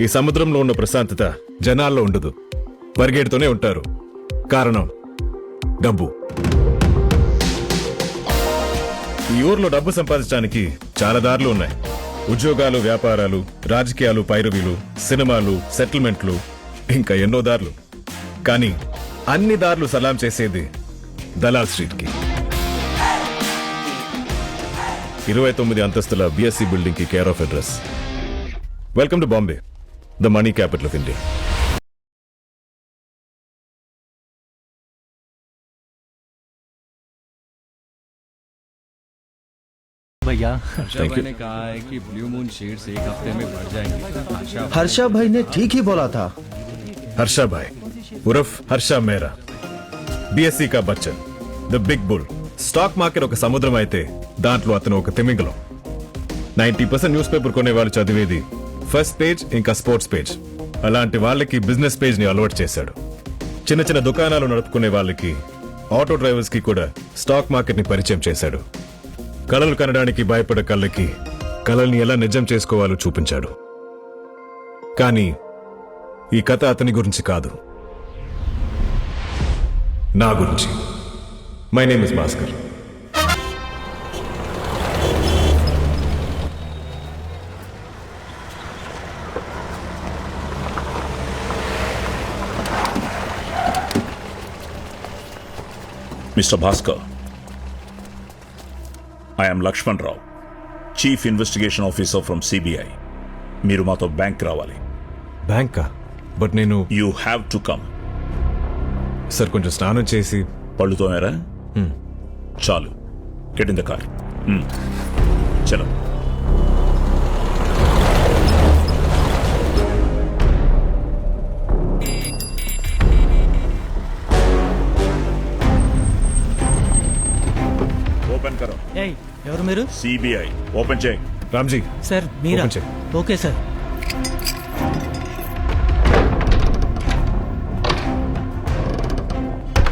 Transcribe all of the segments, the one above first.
ఈ సముద్రంలో ఉన్న ప్రశాంతత జనాల్లో ఉండదు, పరిగెడుతూనే ఉంటారు. కారణం డబ్బు. ఈ ఊర్లో డబ్బు సంపాదించడానికి చాలా దారులు ఉన్నాయి. ఉద్యోగాలు, వ్యాపారాలు, రాజకీయాలు, పైరవీలు, సినిమాలు, సెటిల్మెంట్లు, ఇంకా ఎన్నో దారులు. కానీ అన్ని దారులు సలాం చేసేది దలాల్ స్ట్రీట్కి. 29 అంతస్తుల బిఎస్సి బిల్డింగ్ కి care of address. Welcome to Bombay, the money capital of India. भैया हर्षा भाई ने कहा है कि ब्लू मून शेड्स एक हफ्ते में बढ़ जाएंगे। हर्षा भाई ने ठीक ही बोला था। हर्षा भाई उर्फ हर्षा मेहरा, బిఎస్సి కా Bachchan, the big bull. Stock market ఒక సముద్రం అయితే దాంట్లో అతను ఒక తిమింగలం. 90% న్యూస్ పేపర్ కొనే వాళ్ళు చదివేది ఫస్ట్ పేజ్ ఇంకా స్పోర్ట్స్ పేజ్. అలాంటి వాళ్ళకి బిజినెస్ పేజ్ ని అలవాటు చేశాడు. చిన్న చిన్న దుకాణాలు నడుపుకునే వాళ్ళకి, ఆటో డ్రైవర్స్ కి కూడా స్టాక్ మార్కెట్ ని పరిచయం చేశాడు. కళలు కనడానికి భయపడే కళ్ళకి కళల్ని ఎలా నిజం చేసుకోవాలో చూపించాడు. కానీ ఈ కథ అతని గురించి కాదు, నా గురించి. My name is Bhaskar. Mister Bhaskar, I'm Lakshman Rao, chief investigation officer from CBI. మీరు మాతో బ్యాంక్ రావాలి. బ్యాంకా? బట్ నేను. You have to come. Sir కొంచెం స్నానం చేసి. పళ్ళుతోనేరా? చాలు, గెట్ ఇన్ ద కార్. చలో. ఓపెన్ కరో. ఎవరు మీరు? సిబిఐ. ఓపెన్ చేయి. రామ్జీ సార్ మీరా? ఓపెన్ చేయి. Okay sir.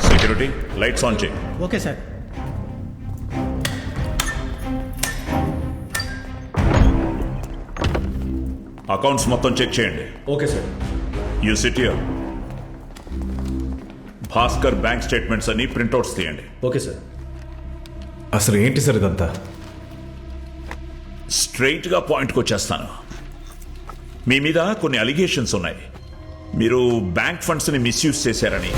Security lights on చేయి. Okay sir. అకౌంట్స్ మొత్తం చెక్ చేయండి. Okay sir. You sit here. Bhaskar bank statements అన్ని ప్రింట్అవుట్స్ తీయండి. Okay sir. అసలు ఏంటి సార్ ఇదంతా? స్ట్రైట్ గా పాయింట్కి వచ్చేస్తాను. మీ మీద కొన్ని అలిగేషన్స్ ఉన్నాయి. మీరు బ్యాంక్ ఫండ్స్ ని మిస్యూజ్ చేశారని,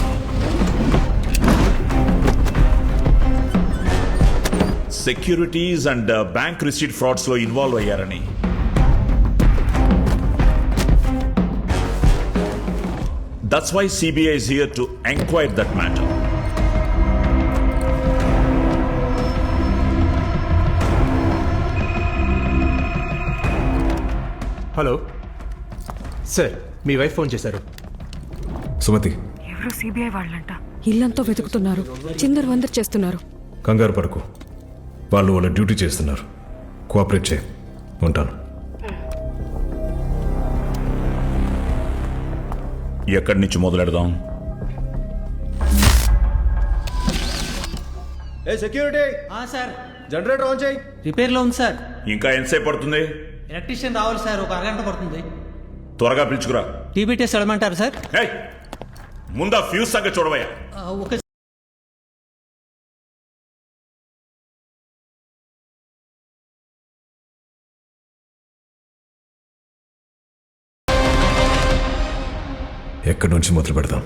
securities and bank receipt frauds లో ఇన్వాల్వ్ అయ్యారని, that's why CBI is here to enquire that matter. Hello sir, మీ వైఫ్ ఫోన్ చేశారు. సుమతి, ఎవరో సిబిఐ వాళ్ళంట. ఇల్లంతా వెతుకుతున్నారు, చిందర్ వందర్ చేస్తున్నారు. కంగారు పడకు, వాళ్ళు వాళ్ళ డ్యూటీ చేస్తున్నారు. కోఆపరేట్ చేయి. ఉంటాను. ఎక్కడి నుంచి మొదలెడదాం? సెక్యూరిటీ సార్, జనరేటర్ ఆన్ చేయి. రిపేర్ లో ఉంది సార్. ఇంకా ఎంతసేపు పడుతుంది? ఎలక్ట్రీషియన్ రావాలి సార్, ఒక అరగంట పడుతుంది. త్వరగా పిలుచుకురా. టీబీటీఎస్ వెళ్ళమంటారు సార్? ఏయ్, ముందా ఫ్యూజ్ సంగతి చూడవయ్యా. ఓకే. ఎక్కడి నుంచి మొదలు పెడదాం?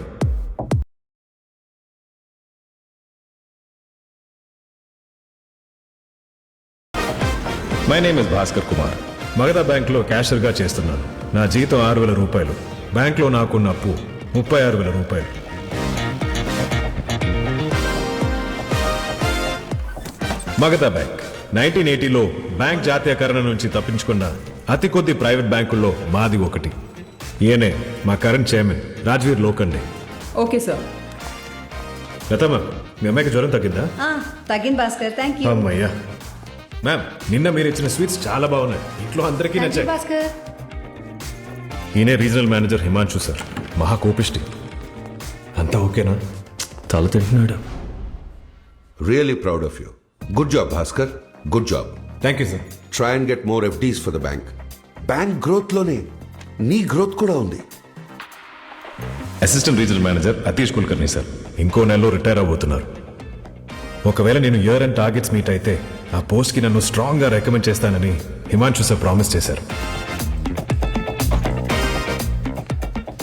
My name is Bhaskar Kumar. Magadha బ్యాంక్లో క్యాషియర్గా చేస్తున్నాను. నా జీతం 6,000 రూపాయలు. బ్యాంక్లో నాకున్న అప్పు 36,000 రూపాయలు. మగధా బ్యాంక్ 1980లో బ్యాంక్ జాతీయకరణ నుంచి తప్పించుకున్న అతి కొద్ది ప్రైవేట్ బ్యాంకుల్లో మాది ఒకటి. ఈయనే మా current chairman Rajveer Lokhande. Okay sir. గతమా మీ అమ్మాయికి జ్వరం తగ్గిందా? తగ్గింది భాస్కర్, థ్యాంక్ యూ. అమ్మయ్యా. మ్యామ్, నిన్న మీరు ఇచ్చిన స్వీట్స్ చాలా బాగున్నాయి. ఇంట్లో అందరికీ నచ్చాయి. భాస్కర్. ఈయనే రీజనల్ మేనేజర్ హిమాంశు సార్, మహా కోపిష్టి. అంతా ఓకేనా? తల తింటున్నాడు. Really proud of you. Good job, Bhaskar. Good job. Thank you sir. Try and get more FDs for the bank. Bank growth లోనే నీ గ్రోత్ కూడా ఉంది. Assistant regional manager Atishi Kulkarni sir ఇంకో నెలలో రిటైర్ అవబోతున్నారు. ఒకవేళ నేను ఇయర్ అండ్ టార్గెట్స్ మీట్ అయితే ఆ పోస్ట్కి నన్ను స్ట్రాంగ్గా రికమెండ్ చేస్తానని హిమాంశు సార్ ప్రామిస్ చేశారు.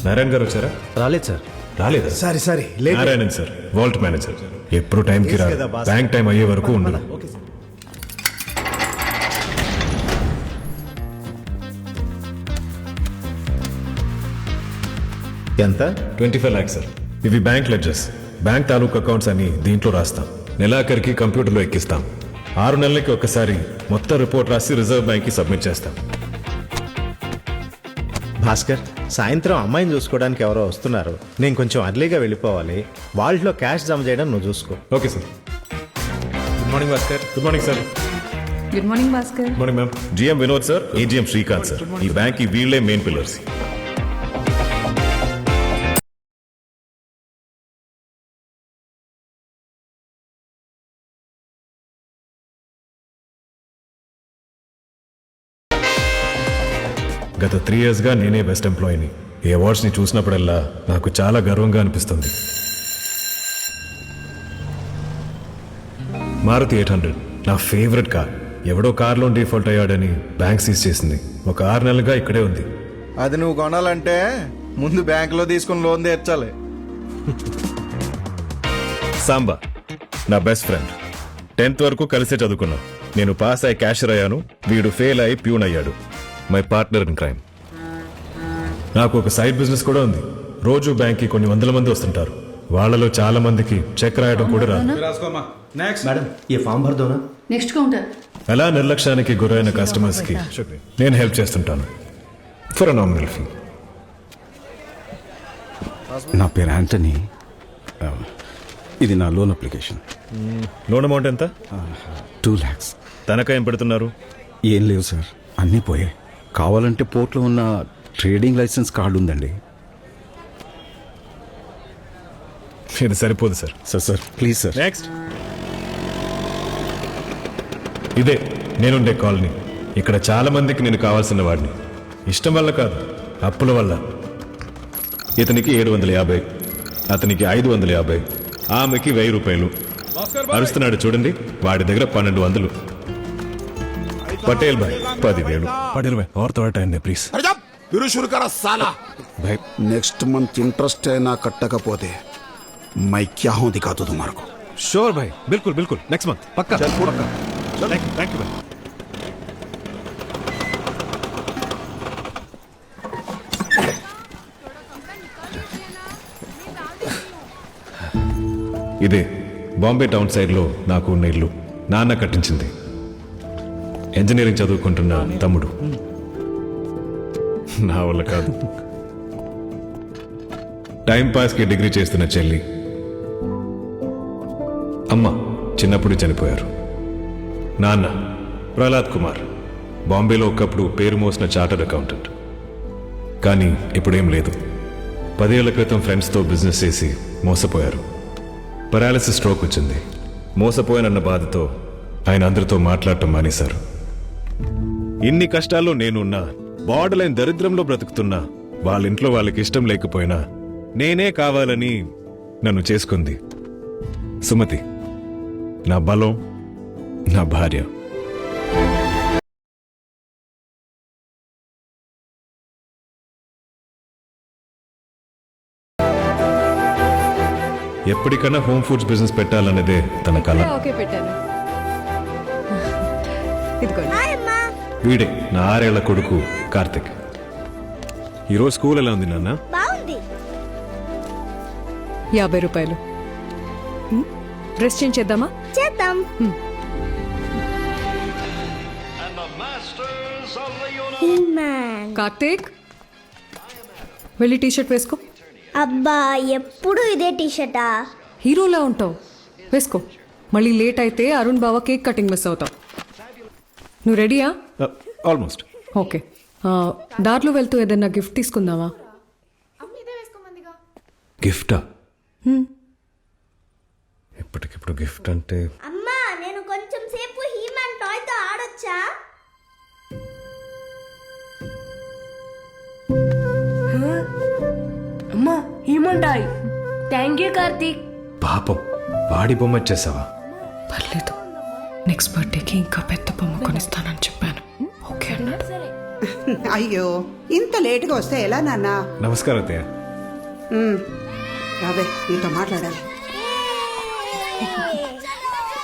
నారాయణ గారు వచ్చారా? రాలేదు సార్. రాలేదా? Sorry Narayanan sir vault manager ఎప్పుడు టైంకి రా, బ్యాంక్ టైం అయ్యే వరకు ఉండదు. ఎంత? 25 lakhs సార్. ఇవి బ్యాంక్ లెడ్జర్స్, బ్యాంక్ తాలూకు అకౌంట్స్ అని దీంట్లో రాస్తాం. నెలాఖరికి కంప్యూటర్లో ఎక్కిస్తాం. 6 నెలలకి ఒకసారి మొత్తం రిపోర్ట్ రాసి రిజర్వ్ బ్యాంక్కి సబ్మిట్ చేస్తాం. భాస్కర్, సాయంత్రం అమ్మాయిని చూసుకోవడానికి ఎవరో వస్తున్నారు. నేను కొంచెం అర్లీగా వెళ్ళిపోవాలి. వాళ్ళలో క్యాష్ జమ చేయడం నువ్వు చూసుకో. Okay sir. Good morning Bhaskar. Good morning sir. Good morning Bhaskar. Good morning ma'am. GM Vinod sir, AGM Srikanth sir. ఈ బ్యాంక్ ఈ వీళ్ళే మెయిన్ పిల్లర్స్. గత 3 yearsగా నేనే బెస్ట్ ఎంప్లాయీని. ఈ అవార్డ్స్ని చూసినప్పుడల్లా నాకు చాలా గర్వంగా అనిపిస్తుంది. మారుతి 800 నా ఫేవరెట్ కార్. ఎవడో కార్ లోన్ డిఫాల్ట్ అయ్యాడని బ్యాంక్ సీజ్ చేసింది. ఒక 6 నెలలుగా ఇక్కడే ఉంది. అది నువ్వు కొనాలంటే ముందు బ్యాంకులో తీసుకుని లోన్ తీర్చాలి. సాంబా నా బెస్ట్ ఫ్రెండ్. 10th వరకు కలిసే చదువుకున్నాం. నేను పాస్ అయ్యి క్యాషియర్ అయ్యాను, వీడు ఫెయిల్ అయ్యి ప్యూన్ అయ్యాడు. My partner in crime. నాకు ఒక సైడ్ బిజినెస్ కూడా ఉంది. రోజు బ్యాంక్కి కొన్ని 100 మంది వస్తుంటారు. వాళ్ళలో చాలా మందికి చెక్ రాయడం కూడా రాదు. మేడం, ఈ ఫామ్ భర్ దోనా. Next counter. అలా నిర్లక్ష్యానికి గురైన కస్టమర్స్కి నేను హెల్ప్ చేస్తుంటాను ఫర్ అ నామినల్ ఫీ. నా పేరు యాంటనీ. ఇది నా లోన్ అప్లికేషన్. లోన్ అమౌంట్ ఎంత? 2 lakhs. తనఖా ఏం పెడుతున్నారు? ఏం లేవు సార్, అన్నీ పోయాయి. కావాలంటే పోర్ట్లో ఉన్న ట్రేడింగ్ లైసెన్స్ కార్డు ఉందండి. ఇది సరిపోదు sir. Sir please sir. Next. ఇదే నేనుండే కాలనీ. ఇక్కడ చాలా మందికి నేను కావాల్సిన వాడిని. ఇష్టం వల్ల కాదు, అప్పుల వల్ల. ఇతనికి 750, అతనికి 550, ఆమెకి 1000 రూపాయలు. అరుస్తున్నాడు చూడండి, వాడి దగ్గర 1200. పటేల్ భాయ్ 10,000. పటేల్ భాయ్ और थोड़ा टाइम दे प्लीज. फिर शुरू करा साला. भाई नेक्स्ट मंथ इंटरेस्ट है ना कट्टకపోతే मैं क्या हूं दिखा दूं तुम्हारे को. श्योर भाई, बिल्कुल बिल्कुल. नेक्स्ट मंथ पक्का. चल पक्का. थैंक यू भाई. ఇదే బాంబే టౌన్ సైడ్లో నాకు ఉన్న ఇల్లు. నాన్న కట్టించింది. ఇంజనీరింగ్ చదువుకుంటున్న తమ్ముడు. నా వల్ల కాదు. టైం పాస్కి డిగ్రీ చేస్తున్న చెల్లి. అమ్మ చిన్నప్పుడు చనిపోయారు. నాన్న ప్రహ్లాద్ కుమార్ బాంబేలో ఒకప్పుడు పేరు మోసిన చార్టర్డ్ అకౌంటెంట్. కానీ ఇప్పుడేం లేదు. 10 ఏళ్ల క్రితం ఫ్రెండ్స్తో బిజినెస్ చేసి మోసపోయారు. పెరాలిసిస్ స్ట్రోక్ వచ్చింది. మోసపోయానన్న బాధతో ఆయన అందరితో మాట్లాడటం మానేశారు. ఇన్ని కష్టాల్లో నేనున్నా, బార్డర్ లైన్ దరిద్రంలో బ్రతుకుతున్నా, వాళ్ళ ఇంట్లో వాళ్ళకి ఇష్టం లేకపోయినా నేనే కావాలని నన్ను చేసుకుంది సుమతి. నా బలం, నా భార్య. ఎప్పటికైనా హోమ్ ఫుడ్స్ బిజినెస్ పెట్టాలన్నదే తన కళ. ఓకే పెట్టాను. ఇదిగోండి. వీడే నా 6 ఏళ్ల కొడుకు కార్తిక్. ఈరోజు స్కూల్ ఎలా ఉంది నాన్న? 50 రూపాయలు. డ్రెస్ చేంజ్ చేద్దామా? చేద్దాం. కార్తీక్, వెళ్ళి టీషర్ట్ వేసుకో. అబ్బా ఎప్పుడు ఇదే టీషర్టా? హీరోలా ఉంటావు, వేసుకో. మళ్ళీ లేట్ అయితే అరుణ్ బావ కేక్ కటింగ్ మిస్ అవుతావు. నువ్వు రెడీయా? ఆల్మోస్ట్. ఓకే. దారిలో వెళ్తూ ఏదైనా గిఫ్ట్ తీసుకుందామా? గిఫ్టా? ఇప్పటికిప్పుడు గిఫ్ట్ అంటే అమ్మా నేను కొంచెం సేపు హీమాన్ టాయ్తో ఆడొచ్చా? ఉంటాయి. Thank you Karthik. పాపం వాడి బొమ్మ చేసావా? పర్లేదు, నెక్స్ట్ బర్త్డేకి ఇంకా పెద్ద బొమ్మ కొనిస్తానని చెప్పాను. ఓకే అన్నాడు. అయ్యో ఇంత లేటుగా వస్తే ఎలా నాన్నా? నమస్కారం అత్తయ్య. రావే నీతో మాట్లాడాలి.